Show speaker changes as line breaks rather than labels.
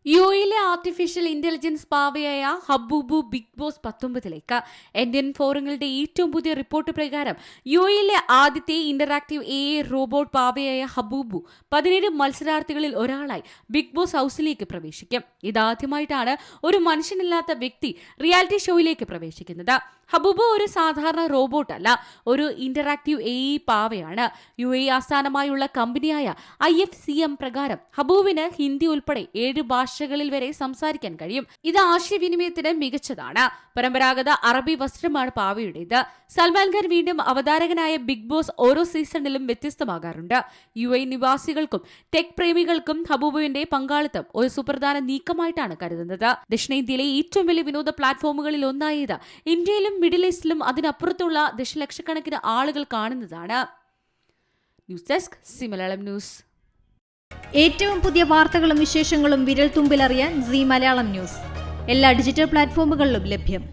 യുഎയിലെ artificial intelligence പാവയായ Habubu Bigg Boss 19 Indian ഫോറങ്ങളുടെ ഏറ്റവും പുതിയ റിപ്പോർട്ട് പ്രകാരം യുഎയിലെ ആദ്യത്തെ ഇന്ററാക്റ്റീവ് AI റോബോട്ട് പാവയായ ഹബൂബു 17 മത്സരാർത്ഥികളിൽ ഒരാളായി ബിഗ് ബോസ് ഹൗസിലേക്ക് പ്രവേശിക്കും. ഇതാദ്യമായിട്ടാണ് ഒരു മനുഷ്യനില്ലാത്ത വ്യക്തി റിയാലിറ്റി ഷോയിലേക്ക് പ്രവേശിക്കുന്നത്. ഹബൂബു ഒരു സാധാരണ റോബോട്ട് അല്ല, ഒരു ഇന്ററാക്റ്റീവ് AI പാവയാണ്. UAE ആസ്ഥാനമായുള്ള കമ്പനിയായ IFCM പ്രകാരം ഹബൂബിന് ഹിന്ദി ഉൾപ്പെടെ 7 ഭാഷകളിൽ വരെ സംസാരിക്കാൻ കഴിയും. ഇത് ആശയവിനിമയത്തിന് മികച്ചതാണ്. പരമ്പരാഗത അറബി വസ്ത്രമാണ് പാവയുടേത്. സൽമാൻ ഖാൻ വീണ്ടും അവതാരകനായ ബിഗ് ബോസ് ഓരോ സീസണിലും വ്യത്യസ്തമാകാറുണ്ട്. UAE നിവാസികൾക്കും ടെക് പ്രേമികൾക്കും ഹബൂബുവിന്റെ പങ്കാളിത്തം ഒരു സുപ്രധാന നീക്കമായിട്ടാണ് കരുതുന്നത്. ദക്ഷിണേന്ത്യയിലെ ഏറ്റവും വലിയ വിനോദ പ്ലാറ്റ്ഫോമുകളിൽ ഒന്നായത് ഇന്ത്യയിലും മിഡിൽ ഈസ്റ്റിലും അതിനപ്പുറത്തുള്ള ദശലക്ഷക്കണക്കിന് ആളുകൾ കാണുന്നതാണ്. News desk C Malayalam news.
ഏറ്റവും പുതിയ വാർത്തകളും വിശേഷങ്ങളും വിരൽ തുമ്പിലറിയാൻ സി മലയാളം ന്യൂസ് എല്ലാ ഡിജിറ്റൽ പ്ലാറ്റ്ഫോമുകളിലും ലഭ്യം.